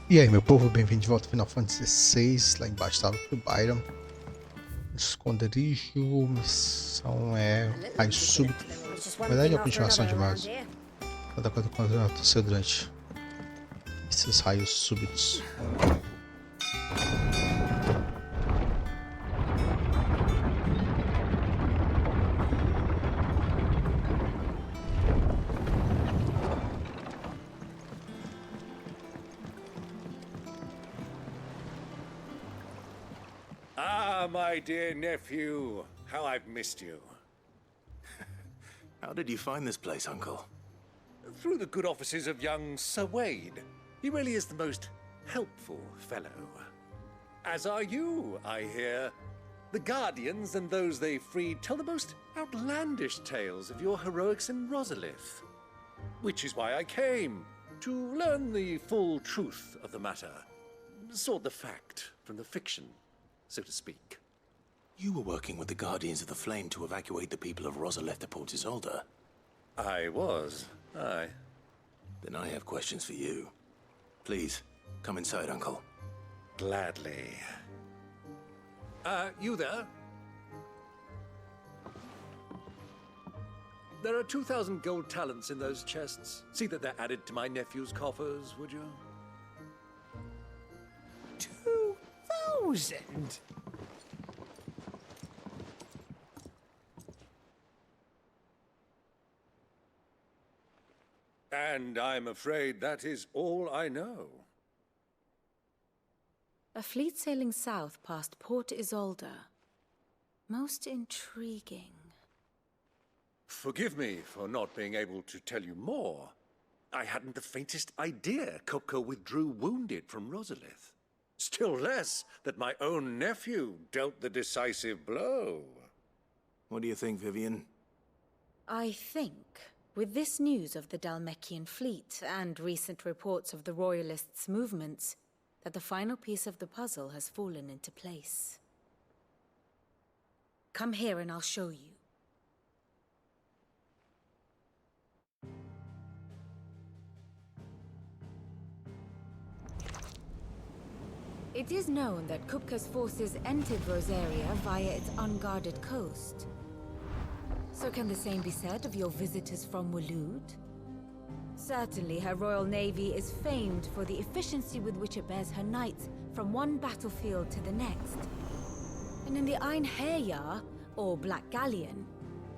E aí, meu povo, bem-vindo de volta ao Final Fantasy XVI. Lá embaixo estava o Byron. Esconderijo, missão é raio súbito. Na verdade é uma continuação de mais. Cada coisa aconteceu durante esses raios súbitos. Ah, my dear nephew, how I've missed you. How did you find this place, Uncle? Through the good offices of young Sir Wade. He really is the most helpful fellow. As are you, I hear. The Guardians and those they freed tell the most outlandish tales of your heroics in Rosalith. Which is why I came, to learn the full truth of the matter. Sort the fact from the fiction, so to speak. You were working with the Guardians of the Flame to evacuate the people of Rosalith to Port Isolde. I was, aye. Then I have questions for you. Please, come inside, Uncle. Gladly. You there? There are 2,000 gold talents in those chests. See that they're added to my nephew's coffers, would you? 2,000? And I'm afraid that is all I know. A fleet sailing south past Port Isolde. Most intriguing. Forgive me for not being able to tell you more. I hadn't the faintest idea Kupka withdrew wounded from Rosalith. Still less that my own nephew dealt the decisive blow. What do you think, Vivian? I think, with this news of the Dhalmekian fleet and recent reports of the Royalists' movements, that the final piece of the puzzle has fallen into place. Come here and I'll show you. It is known that Kupka's forces entered Rosaria via its unguarded coast. So can the same be said of your visitors from Waloed? Certainly her Royal Navy is famed for the efficiency with which it bears her knights from one battlefield to the next. And in the Einherjar, or Black Galleon,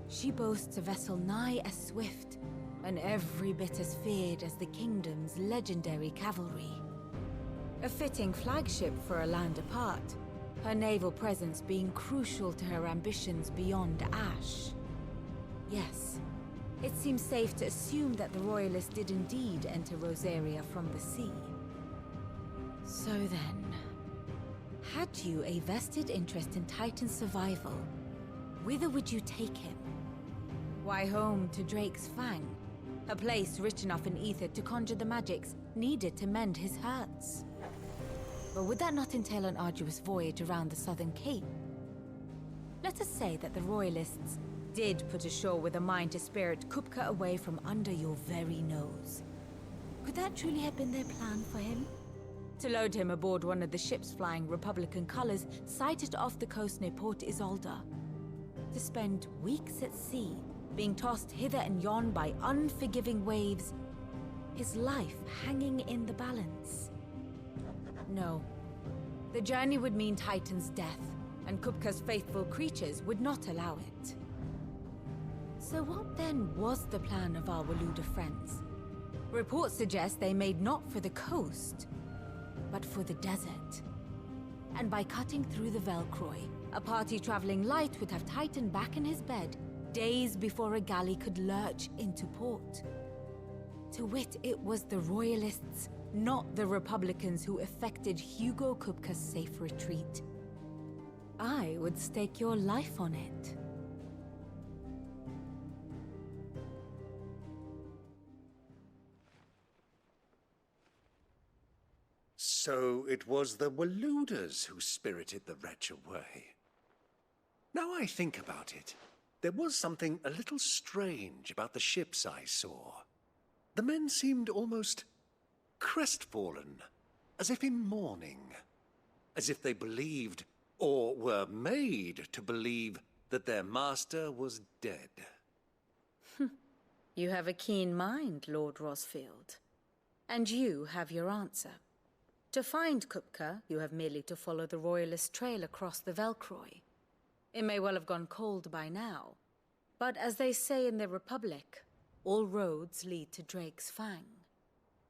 she boasts a vessel nigh as swift and every bit as feared as the kingdom's legendary cavalry. A fitting flagship for a land apart, her naval presence being crucial to her ambitions beyond Ash. Yes, it seems safe to assume that the Royalists did indeed enter Rosaria from the sea. So then, had you a vested interest in Titan's survival, whither would you take him? Why, home to Drake's Fang, a place rich enough in ether to conjure the magics needed to mend his hurts. But would that not entail an arduous voyage around the southern cape? Let us say that the Royalists did put ashore with a mind to spirit Kupka away from under your very nose. Could that truly have been their plan for him? To load him aboard one of the ships flying Republican colors sighted off the coast near Port Isolde. To spend weeks at sea, being tossed hither and yon by unforgiving waves, his life hanging in the balance. No. The journey would mean Titan's death, and Kupka's faithful creatures would not allow it. So what then was the plan of our Waluda friends? Reports suggest they made not for the coast, but for the desert. And by cutting through the Velcroy, a party traveling light would have Titan back in his bed days before a galley could lurch into port. To wit, it was the Royalists, not the Republicans, who effected Hugo Kupka's safe retreat. I would stake your life on it. So it was the Waluders who spirited the wretch away. Now I think about it, there was something a little strange about the ships I saw. The men seemed almost crestfallen, as if in mourning, as if they believed, or were made to believe, that their master was dead. You have a keen mind, Lord Rosfield. And you have your answer. To find Kupka, you have merely to follow the Royalist trail across the Velcroy. It may well have gone cold by now, but as they say in the Republic, all roads lead to Drake's Fang.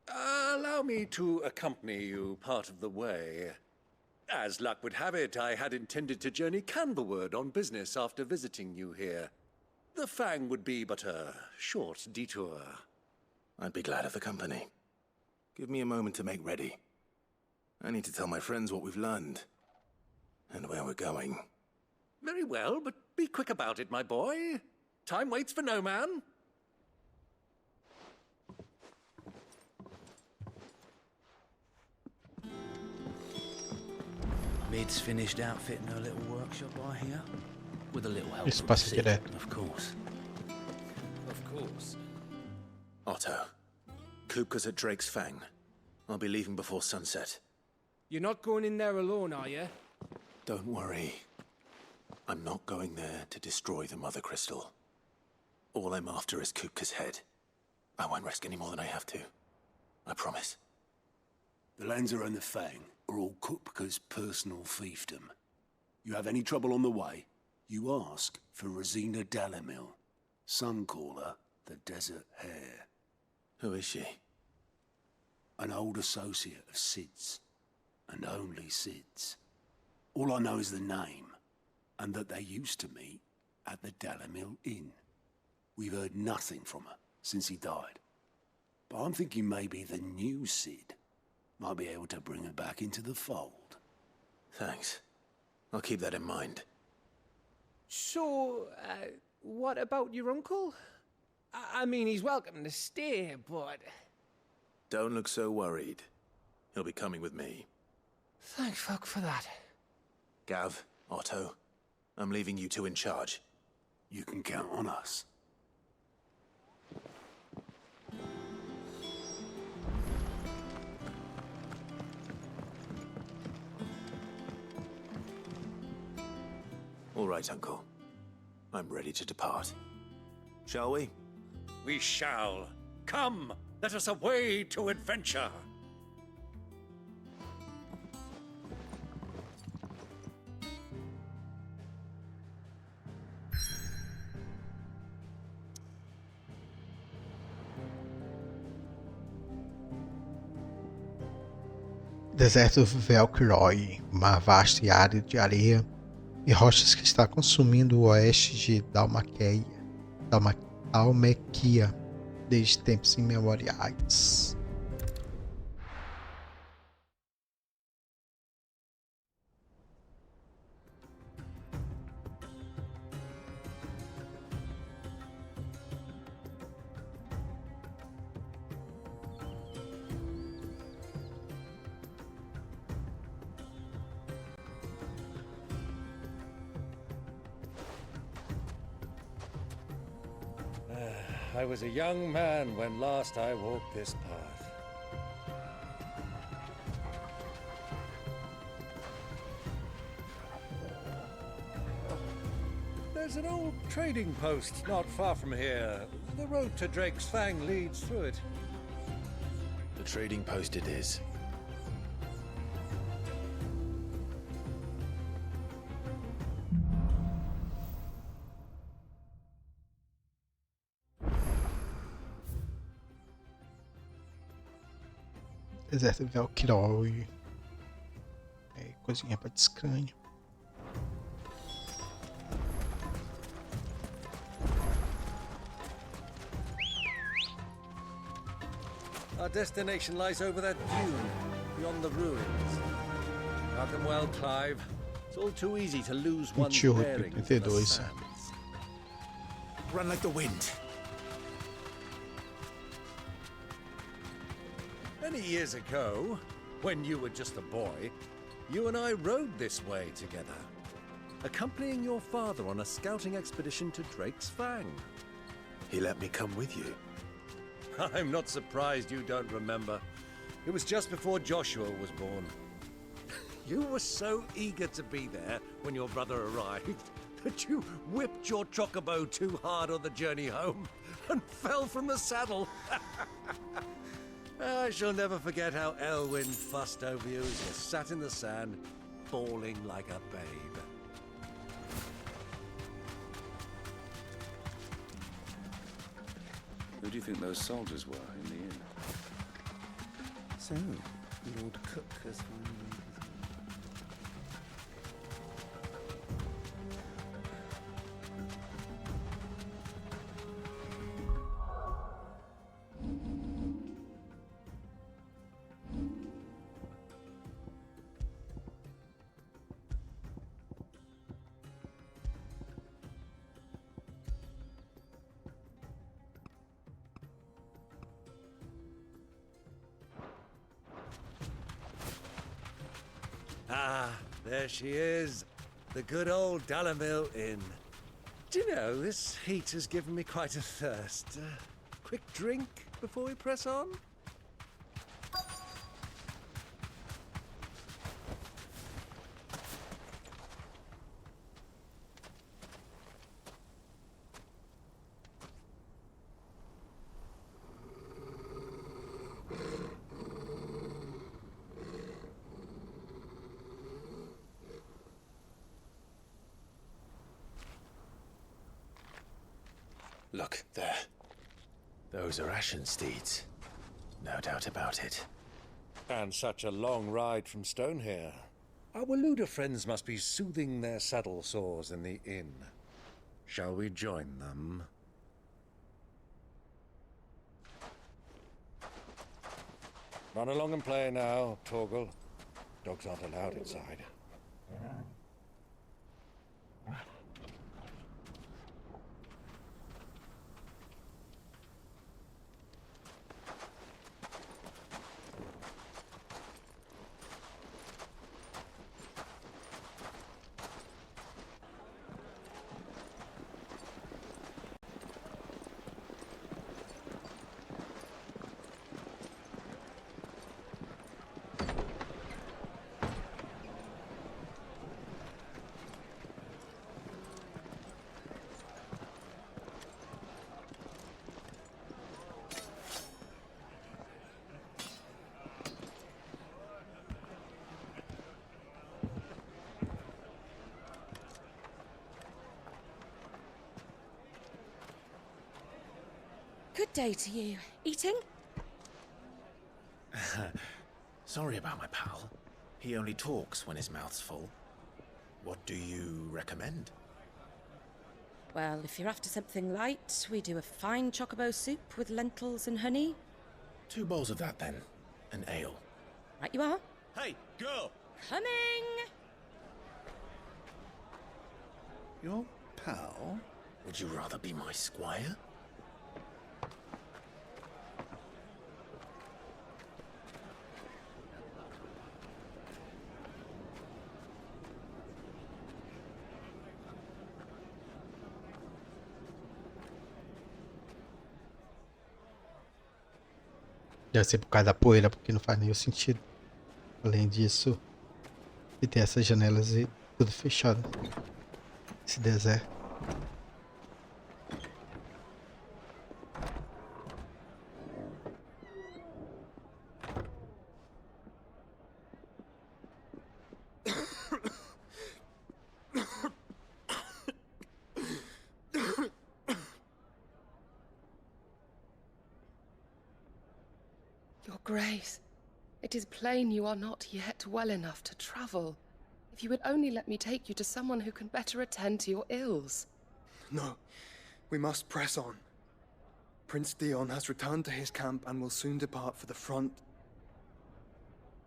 Allow me to accompany you part of the way. As luck would have it, I had intended to journey Canberward on business after visiting you here. The Fang would be but a short detour. I'd be glad of the company. Give me a moment to make ready. I need to tell my friends what we've learned. And where we're going. Very well, but be quick about it, my boy. Time waits for no man. Mid's finished outfitting her little workshop, I hear. With a little help Isso from passa Sid, direto. of course. Of course. Otto. Kupka's at Drake's Fang. I'll be leaving before sunset. You're not going in there alone, are you? Don't worry. I'm not going there to destroy the Mother Crystal. All I'm after is Kupka's head. I won't risk any more than I have to. I promise. The Lanza and the Fang are all Kupka's personal fiefdom. You have any trouble on the way, you ask for Rosina Dalamil. Some call her the Desert Hare. Who is she? An old associate of Sid's, and only Sid's. All I know is the name, and that they used to meet at the Dalamil Inn. We've heard nothing from her since he died. But I'm thinking maybe the new Sid might be able to bring her back into the fold. Thanks. I'll keep that in mind. So, what about your uncle? I mean, he's welcome to stay, but... Don't look so worried. He'll be coming with me. Thank fuck for that. Gav, Otto, I'm leaving you two in charge. You can count on us. All right, Uncle. I'm ready to depart. Shall we? We shall. Come, let us away to adventure. Deserto Velcroy, uma vasta área de areia e rochas que está consumindo o oeste de Dalmaquia desde tempos imemoriais. I was a young man when last I walked this path. There's an old trading post not far from here. The road to Drake's Fang leads through it. The trading post it is. Deserto Velcroy. Coisinha pra descrânio. Our destination lies over that dune, beyond the ruins. Guard them well, Clive. It's all too easy to lose one's 28, bearings in the 82. sands. Run like the wind. Many years ago, when you were just a boy, you and I rode this way together, accompanying your father on a scouting expedition to Drake's Fang. He let me come with you. I'm not surprised you don't remember. It was just before Joshua was born. You were so eager to be there when your brother arrived that you whipped your chocobo too hard on the journey home and fell from the saddle. I shall never forget how Elwyn fussed over you as you sat in the sand, bawling like a babe. Who do you think those soldiers were in the inn? So, Lord Cook has finally... Ah, there she is. The good old Dalamil Inn. Do you know, this heat has given me quite a thirst. Quick drink before we press on? Look, there. Those are Ashen steeds. No doubt about it. And such a long ride from Stone here. Our Waluda friends must be soothing their saddle sores in the inn. Shall we join them? Run along and play now, Torgal. Dogs aren't allowed inside. Good day to you. Eating? Sorry about my pal. He only talks when his mouth's full. What do you recommend? Well, if you're after something light, we do a fine chocobo soup with lentils and honey. 2 bowls of that, then. An ale. Right you are. Hey, girl! Coming! Your pal? Would you rather be my squire? Deve ser por causa da poeira, porque não faz nenhum sentido. Além disso, e tem essas janelas e tudo fechado. Esse deserto. Your Grace, it is plain you are not yet well enough to travel. If you would only let me take you to someone who can better attend to your ills. No, we must press on. Prince Dion has returned to his camp and will soon depart for the front.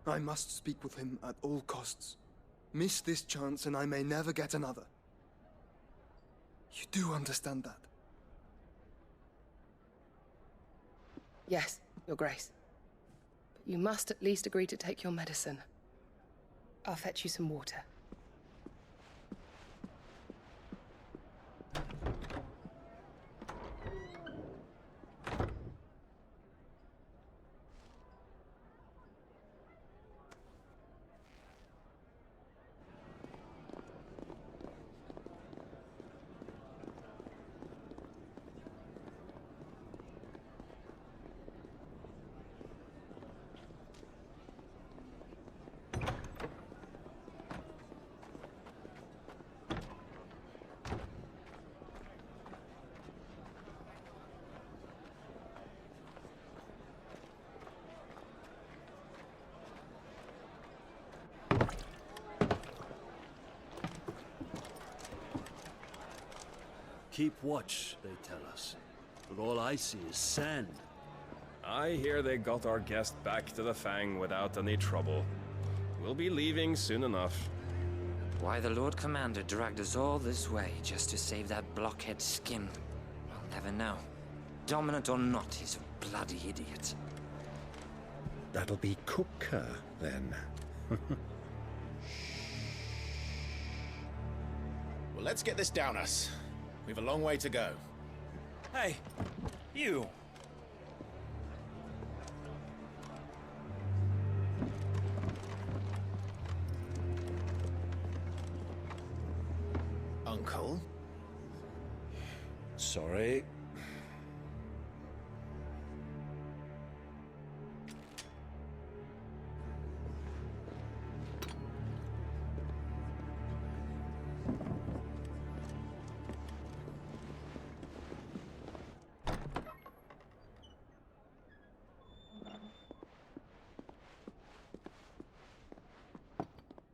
I must speak with him at all costs. Miss this chance and I may never get another. You do understand that? Yes, Your Grace. But you must at least agree to take your medicine. I'll fetch you some water. Keep watch, they tell us. But all I see is sand. I hear they got our guest back to the Fang without any trouble. We'll be leaving soon enough. Why the Lord Commander dragged us all this way just to save that blockhead's skin, I'll never know. Dominant or not, he's a bloody idiot. That'll be Cooker, then. Well, let's get this down us. We've a long way to go. Hey, you! Uncle? Sorry.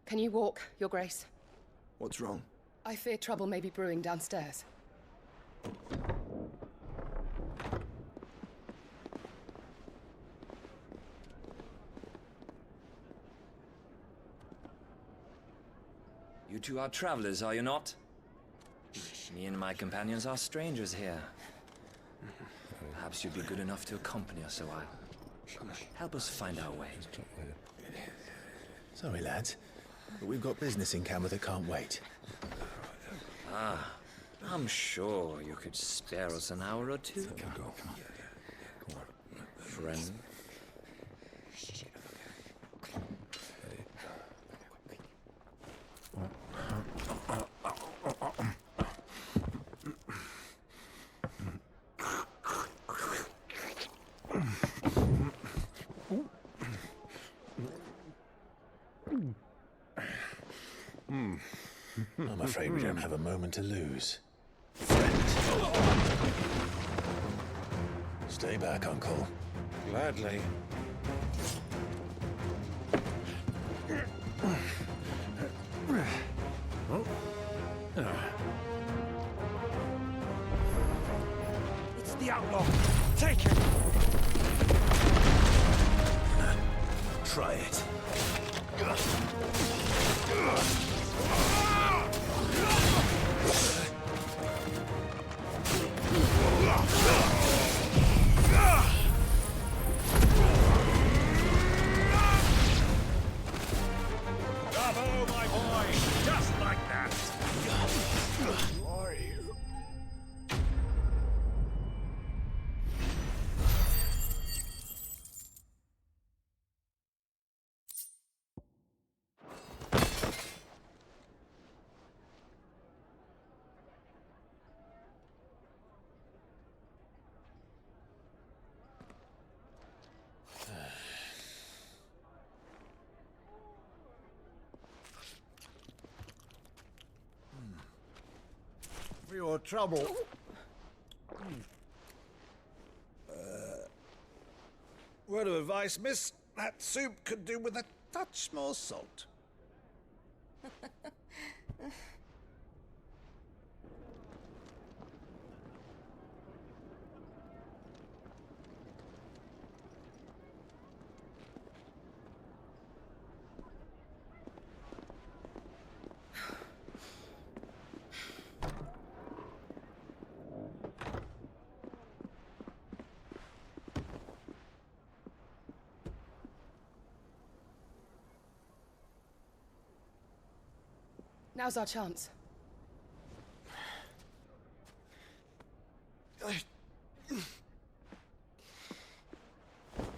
Can you walk, Your Grace? What's wrong? I fear trouble may be brewing downstairs. You two are travelers, are you not? Me and my companions are strangers here. Perhaps you'd be good enough to accompany us a while. Help us find our way. Sorry, lads, but we've got business in camera that can't wait. Ah, I'm sure you could spare us an hour or two. Friend. I'm afraid we don't have a moment to lose. Stay back, Uncle. Gladly. It's the outlaw! Take it! Try it. Bravo, my boy! Just like that! Are you? For your trouble. Word of advice, miss. That soup could do with a touch more salt. Now's our chance.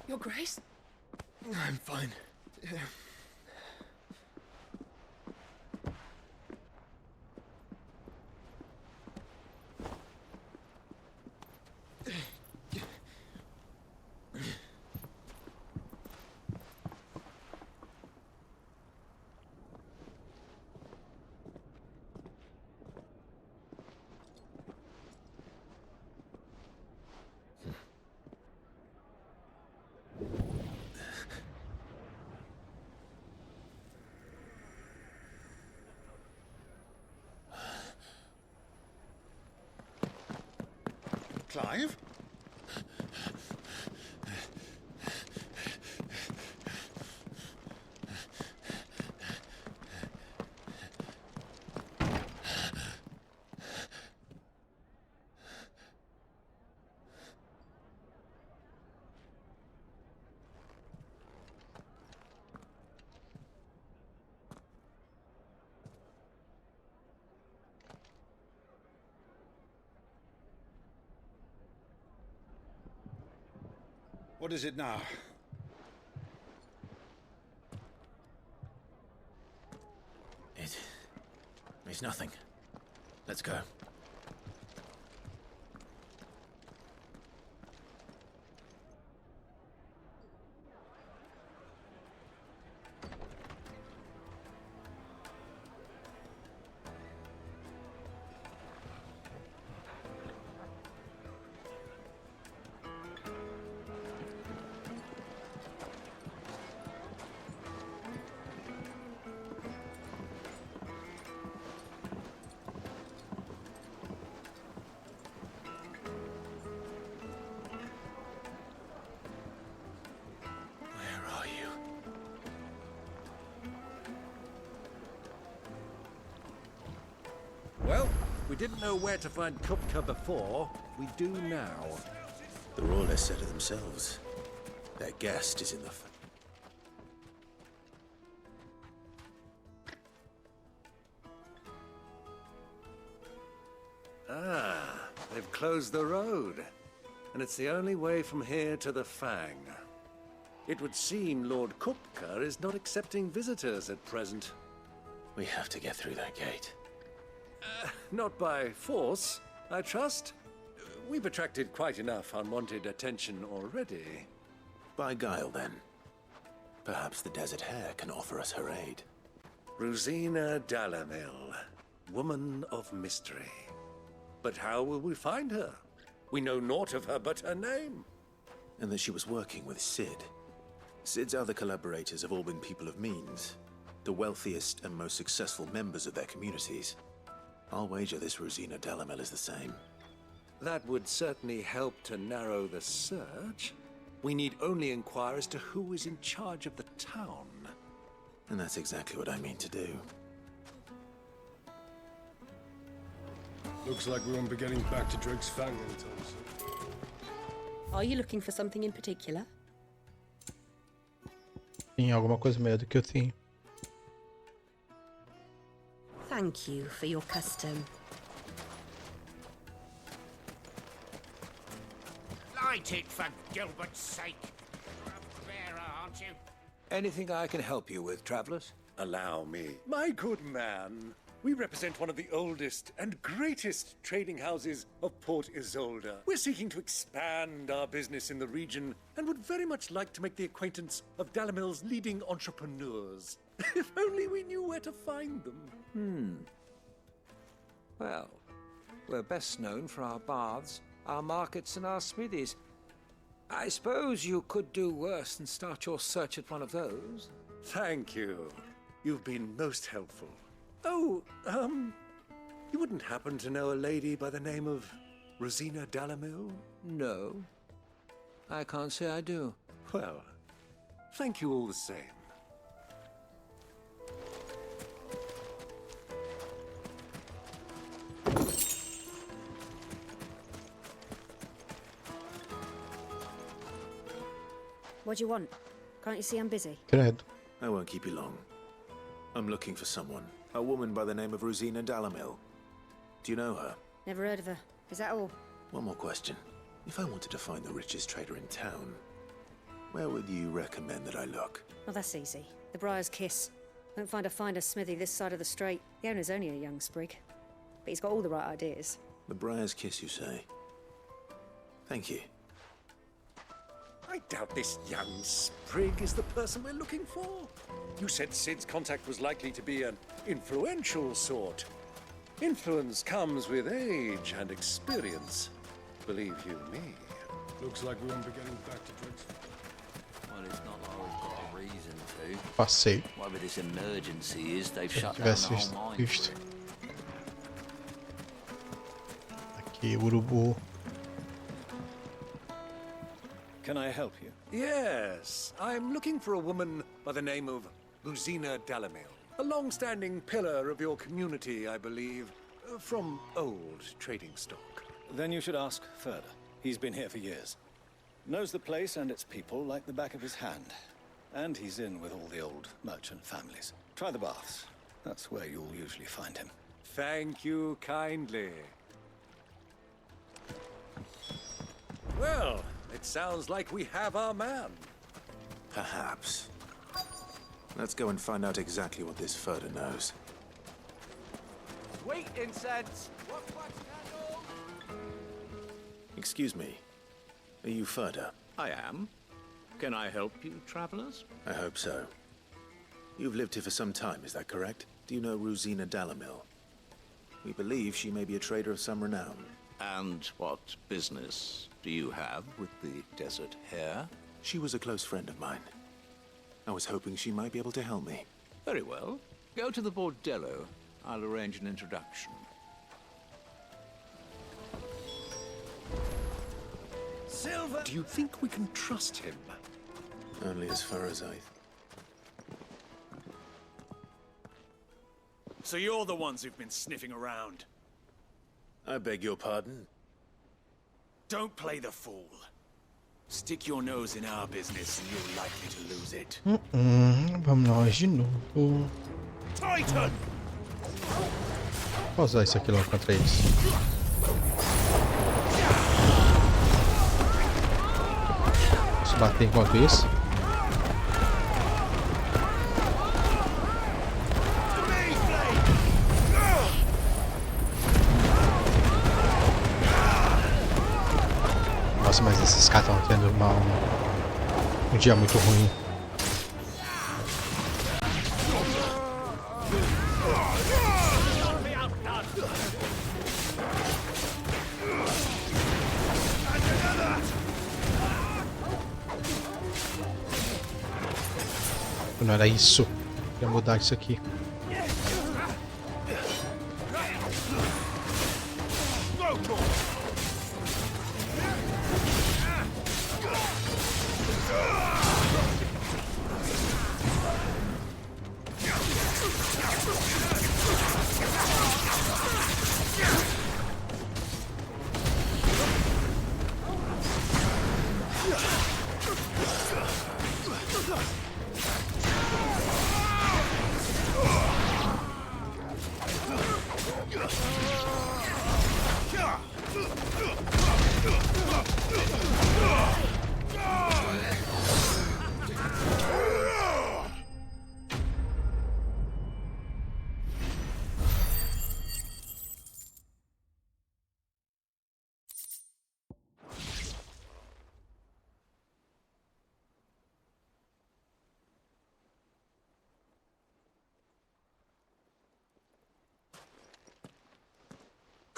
Your Grace? I'm fine. Clive? What is it now? It's nothing. Let's go. Well, we didn't know where to find Kupka before. We do now. The Royalists said it themselves. Their guest is in the... Ah, they've closed the road. And it's the only way from here to the Fang. It would seem Lord Kupka is not accepting visitors at present. We have to get through that gate. Not by force, I trust. We've attracted quite enough unwanted attention already. By guile, then. Perhaps the Desert Hare can offer us her aid. Rosina Dalamil, woman of mystery. But how will we find her? We know naught of her but her name. And that she was working with Sid. Sid's other collaborators have all been people of means. The wealthiest and most successful members of their communities. I'll wager this Rosina Dalamil is the same. That would certainly help to narrow the search. We need only inquire as to who is in charge of the town. And that's exactly what I mean to do. Looks like we won't be getting back to Drake's Fang anytime soon. Are you looking for something in particular? Tem alguma coisa melhor do que eu tenho. Thank you for your custom. Light it for Gilbert's sake. You're a bearer, aren't you? Anything I can help you with, travelers? Allow me. My good man, we represent one of the oldest and greatest trading houses of Port Isolde. We're seeking to expand our business in the region and would very much like to make the acquaintance of Dalamil's leading entrepreneurs. If only we knew where to find them. Well, we're best known for our baths, our markets, and our smithies. I suppose you could do worse than start your search at one of those. Thank you. You've been most helpful. Oh, you wouldn't happen to know a lady by the name of Rosina Dalamil? No, I can't say I do. Well, thank you all the same. What do you want? Can't you see I'm busy? Credo. I won't keep you long. I'm looking for someone. A woman by the name of Rosina Dalamil. Do you know her? Never heard of her. Is that all? One more question. If I wanted to find the richest trader in town, where would you recommend that I look? Well, that's easy. The Briar's Kiss. Won't find a finer smithy this side of the strait. The owner's only a young sprig. But he's got all the right ideas. The Briar's Kiss, you say? Thank you. I doubt this young sprig is the person we're looking for. You said Sid's contact was likely to be an influential sort. Influence comes with age and experience. Believe you me. Looks like we won't be getting back to Drake's Fang. Well, it's not like we've got a reason to. Passei. Whatever this emergency is, they've Se shut down the tivesse whole mine. visto. Aqui, urubu. Can I help you? Yes, I'm looking for a woman by the name of Rosina Dalamil. A long-standing pillar of your community, I believe, from old trading stock. Then you should ask further. He's been here for years. Knows the place and its people like the back of his hand. And he's in with all the old merchant families. Try the baths. That's where you'll usually find him. Thank you kindly. Well, it sounds like we have our man. Perhaps. Let's go and find out exactly what this Ferda knows. Wait, incense! Excuse me. Are you Ferda? I am. Can I help you, travelers? I hope so. You've lived here for some time, is that correct? Do you know Rosina Dalamil? We believe she may be a trader of some renown. And what business do you have with the desert hare? She was a close friend of mine. I was hoping she might be able to help me. Very well. Go to the bordello. I'll arrange an introduction. Silver! Do you think we can trust him? Only as far as I... So you're the ones who've been sniffing around? I beg your pardon? Don't play the fool. Stick your nose in our business and you're likely to lose it. Vamos nós de novo. Titan! Vou usar isso aqui logo contra eles. Posso bater enquanto isso. Nossa, mas esses caras estão tendo um dia muito ruim. Não era isso. Eu ia mudar isso aqui.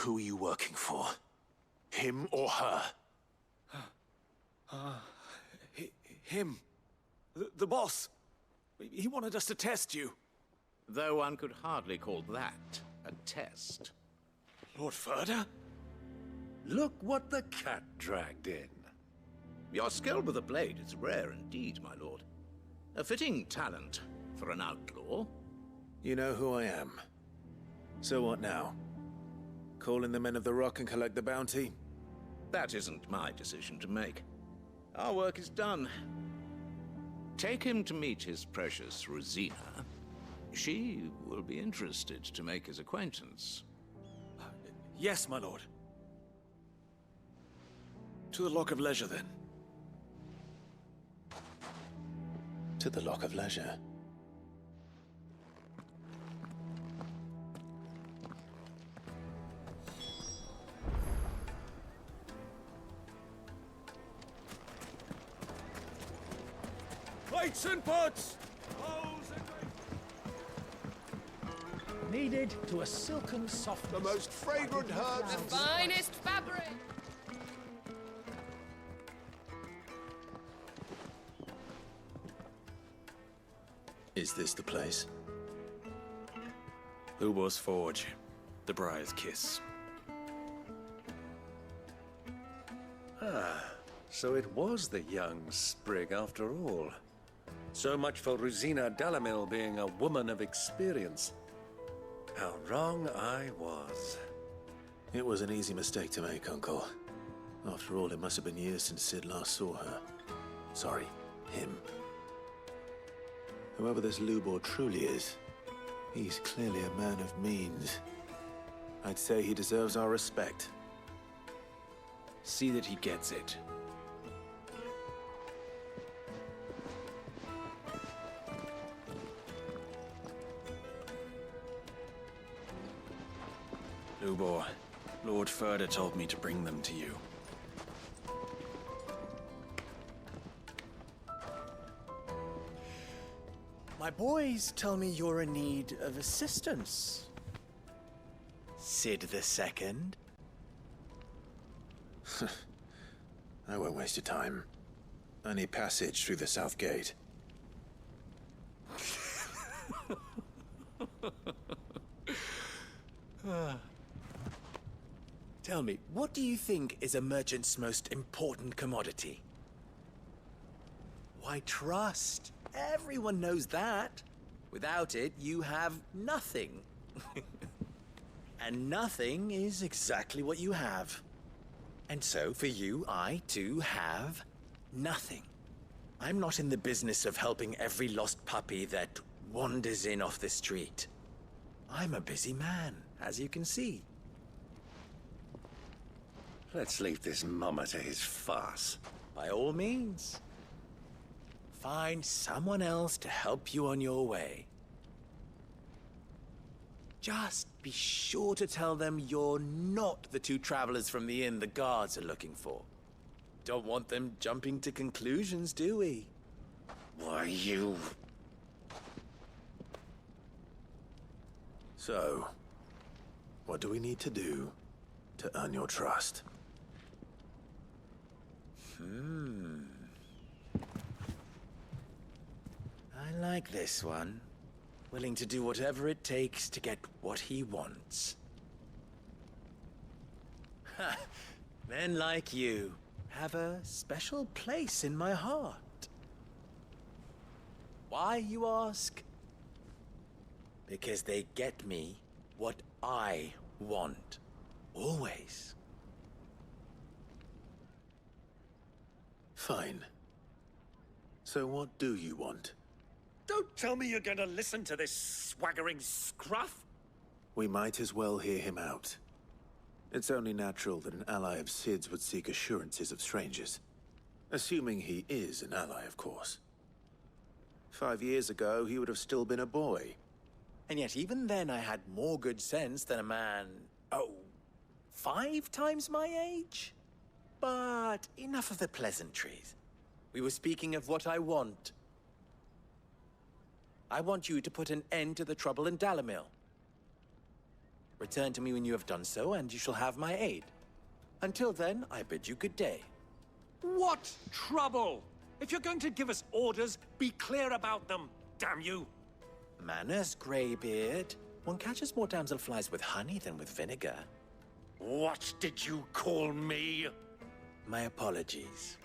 Who are you working for? Him or her? Him. The boss. He wanted us to test you. Though one could hardly call that a test. Lord Ferda? Look what the cat dragged in. Your skill with the blade is rare indeed, my lord. A fitting talent for an outlaw. You know who I am. So what now? Call in the men of the Rock and collect the bounty? That isn't my decision to make. Our work is done. Take him to meet his precious Rosina. She will be interested to make his acquaintance. Yes, my lord. To the Lock of Leisure, then. To the Lock of Leisure. Plates and pots! Kneaded to a silken softness. The most fragrant herbs and Finest fabric! Is this the place? Ubor's Forge. The Briar's Kiss. Ah, So it was the young sprig after all. So much for Rosina Dalamil being a woman of experience. How wrong I was. It was an easy mistake to make, Uncle. After all, it must have been years since Sid last saw her. Sorry, him. Whoever this ubor truly is, he's clearly a man of means. I'd say he deserves our respect. See that he gets it. Ubor, Lord Ferda told me to bring them to you. My boys tell me you're in need of assistance. Sid II? I won't waste your time. I need passage through the south gate. Tell me, what do you think is a merchant's most important commodity? Why, trust. Everyone knows that. Without it, you have nothing. And nothing is exactly what you have. And so, for you, I, too, have nothing. I'm not in the business of helping every lost puppy that wanders in off the street. I'm a busy man, as you can see. Let's leave this mummer to his farce. By all means. Find someone else to help you on your way. Just be sure to tell them you're not the two travelers from the inn the guards are looking for. Don't want them jumping to conclusions, do we? Why, you... So, what do we need to do to earn your trust? I like this one. Willing to do whatever it takes to get what he wants. Ha! Men like you have a special place in my heart. Why, you ask? Because they get me what I want. Always. Fine. So what do you want? Don't tell me you're going to listen to this swaggering scruff! We might as well hear him out. It's only natural that an ally of Sid's would seek assurances of strangers. Assuming he is an ally, of course. 5 years ago, he would have still been a boy. And yet even then I had more good sense than a man, 5 times my age? But enough of the pleasantries. We were speaking of what I want. I want you to put an end to the trouble in Dalamil. Return to me when you have done so, and you shall have my aid. Until then, I bid you good day. What trouble? If you're going to give us orders, be clear about them, damn you! Manners, Greybeard. One catches more damselflies with honey than with vinegar. What did you call me? My apologies.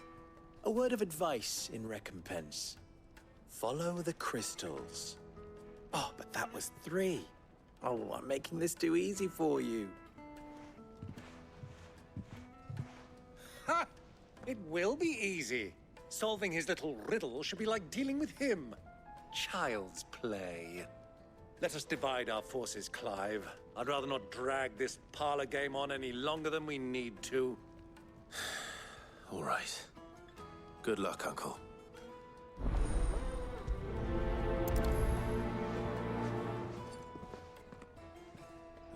A word of advice in recompense. Follow the crystals. Oh, but that was 3. Oh, I'm making this too easy for you. Ha! It will be easy. Solving his little riddle should be like dealing with him. Child's play. Let us divide our forces, Clive. I'd rather not drag this parlor game on any longer than we need to. All right. Good luck, Uncle.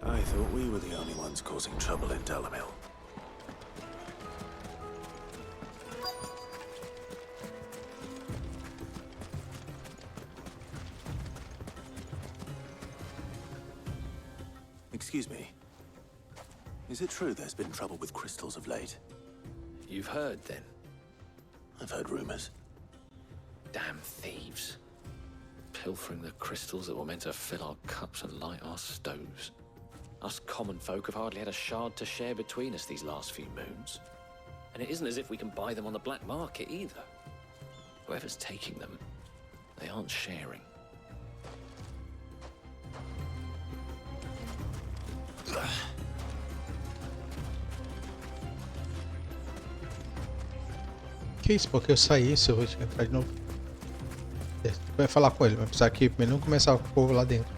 I thought we were the only ones causing trouble in Dalamil. Excuse me. Is it true there's been trouble with crystals of late? You've heard, then? I've heard rumors. Damn thieves. Pilfering the crystals that were meant to fill our cups and light our stoves. Us common folk have hardly had a shard to share between us these last few moons. And it isn't as if we can buy them on the black market either. Whoever's taking them, they aren't sharing. Que isso? Porque eu saí, se eu vou entrar de novo. Vai falar com ele, vai precisar que primeiro não começar com o povo lá dentro.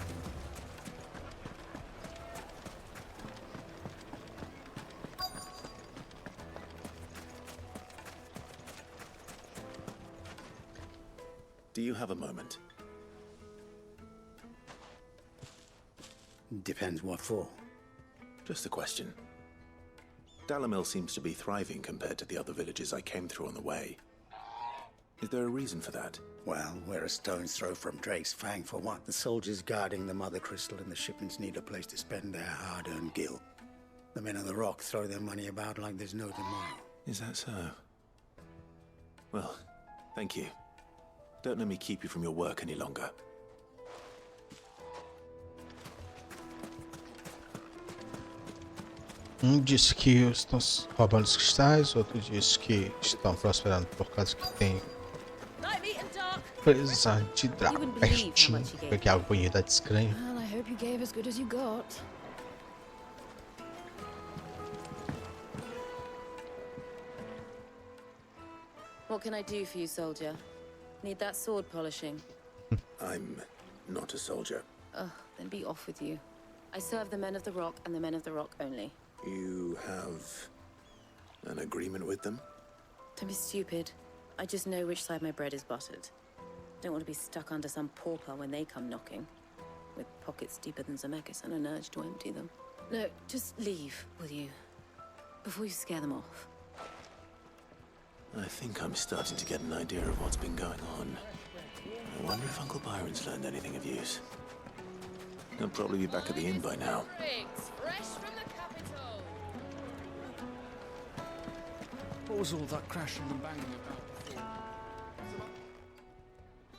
Do you have a moment? Depends what for. Just a question. Dalamil seems to be thriving compared to the other villages I came through on the way. Is there a reason for that? Well, we're a stone's throw from Drake's Fang for what? The soldiers guarding the Mother Crystal and the shipments need a place to spend their hard-earned gil. The men of the Rock throw their money about like there's no tomorrow. Is that so? Well, thank you. Don't let me keep you from your work any longer. Diz que estão roubando os cristais, outro diz que estão prosperando por causa que tem presa de dragão pertinho. Peguei algo bonito da descrenha. Well, I hope you gave as good as you got. What can I do for you, soldier? Need that sword polishing? I'm not a soldier. Ugh, then be off with you. I serve the men of the Rock and the men of the Rock only. You have an agreement with them? Don't be stupid. I just know which side my bread is buttered. Don't want to be stuck under some pauper when they come knocking, with pockets deeper than Zemeckis and an urge to empty them. No, just leave, will you? Before you scare them off. I think I'm starting to get an idea of what's been going on. I wonder if Uncle Byron's learned anything of use. He'll probably be back at the inn by now. What was all that crashing and banging about before?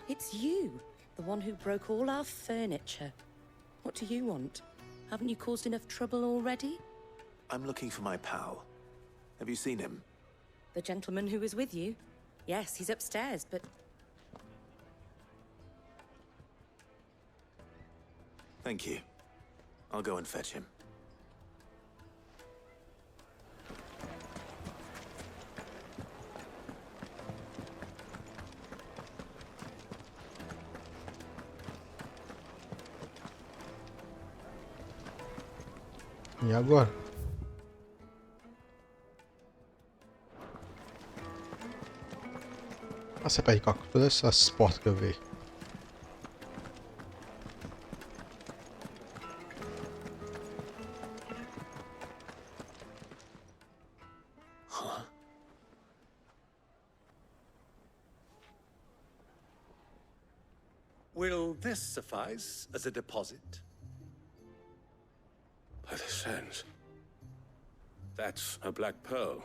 It's you, the one who broke all our furniture. What do you want? Haven't you caused enough trouble already? I'm looking for my pal. Have you seen him? The gentleman who was with you? Yes, he's upstairs, but... Thank you. I'll go and fetch him. E agora? Passa pra aí, com todas essas portas que eu vi. Will this suffice as a deposit? By the sands. That's a black pearl.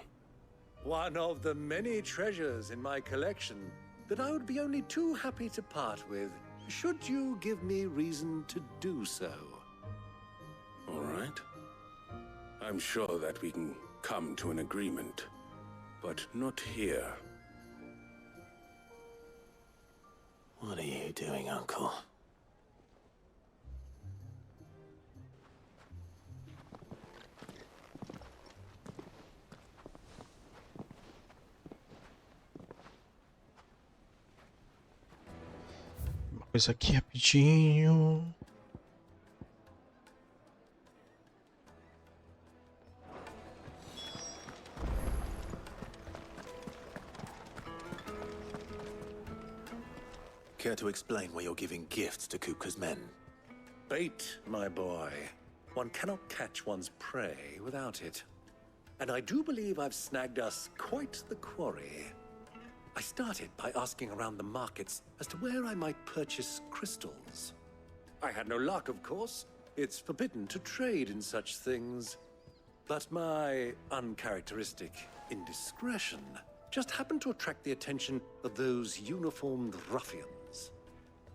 One of the many treasures in my collection that I would be only too happy to part with, should you give me reason to do so. All right. I'm sure that we can come to an agreement, but not here. What are you doing, Uncle? Uma coisa aqui rapidinho. Care to explain why you're giving gifts to Kupka's men? Bait, my boy. One cannot catch one's prey without it. And I do believe I've snagged us quite the quarry. I started by asking around the markets as to where I might purchase crystals. I had no luck, of course. It's forbidden to trade in such things. But my uncharacteristic indiscretion just happened to attract the attention of those uniformed ruffians.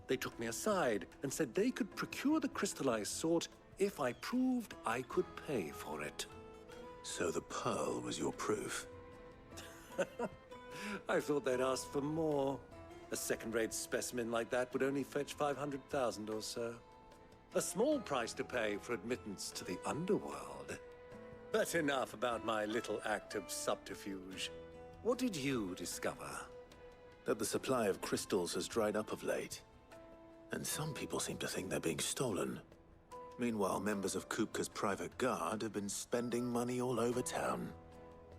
They took me aside and said they could procure the crystal I sought if I proved I could pay for it. So the pearl was your proof? I thought they'd asked for more. A second-rate specimen like that would only fetch 500,000 or so. A small price to pay for admittance to the underworld. But enough about my little act of subterfuge. What did you discover? That the supply of crystals has dried up of late. And some people seem to think they're being stolen. Meanwhile, members of Kupka's private guard have been spending money all over town.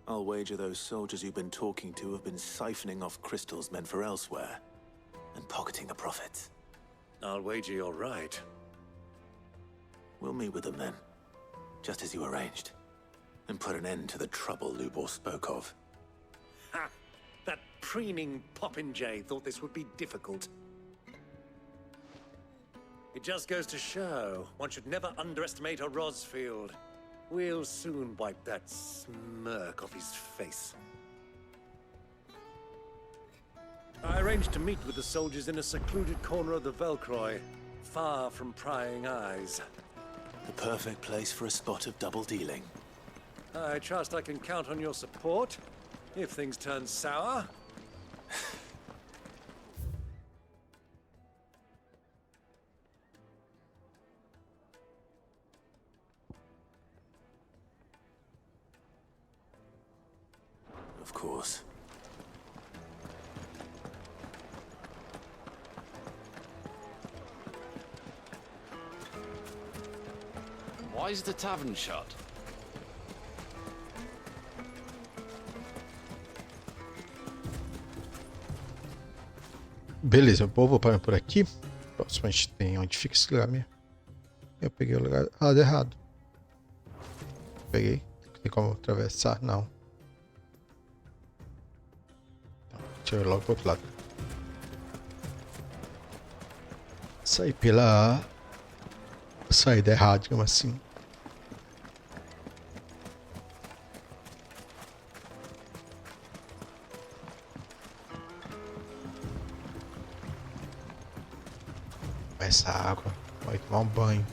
I'll wager those soldiers you've been talking to have been siphoning off crystals meant for elsewhere, and pocketing the profits. I'll wager you're right. We'll meet with them then, just as you arranged, and put an end to the trouble Ubor spoke of. Ha! That preening popinjay thought this would be difficult. It just goes to show, one should never underestimate a Rosfield. We'll soon wipe that smirk off his face. I arranged to meet with the soldiers in a secluded corner of the Velcroy, far from prying eyes. The perfect place for a spot of double dealing. I trust I can count on your support, if things turn sour. Of course. Why is the tavern shut? Beleza, eu vou parando por aqui. Próximo a gente tem onde fica esse lugar mesmo. Eu peguei o lugar errado. Peguei. Tem como atravessar? Não. Deixa eu ir logo pro outro lado. Saí pela saída errada, digamos assim. Essa água, vai tomar um banho.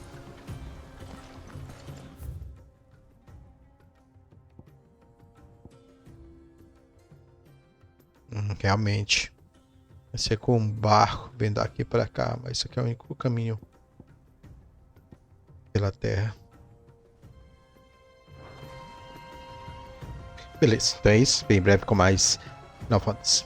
Realmente. Vai ser com um barco vindo daqui para cá, mas isso aqui é o único caminho pela terra. Beleza, então é isso. Bem breve com mais Final Fantasy.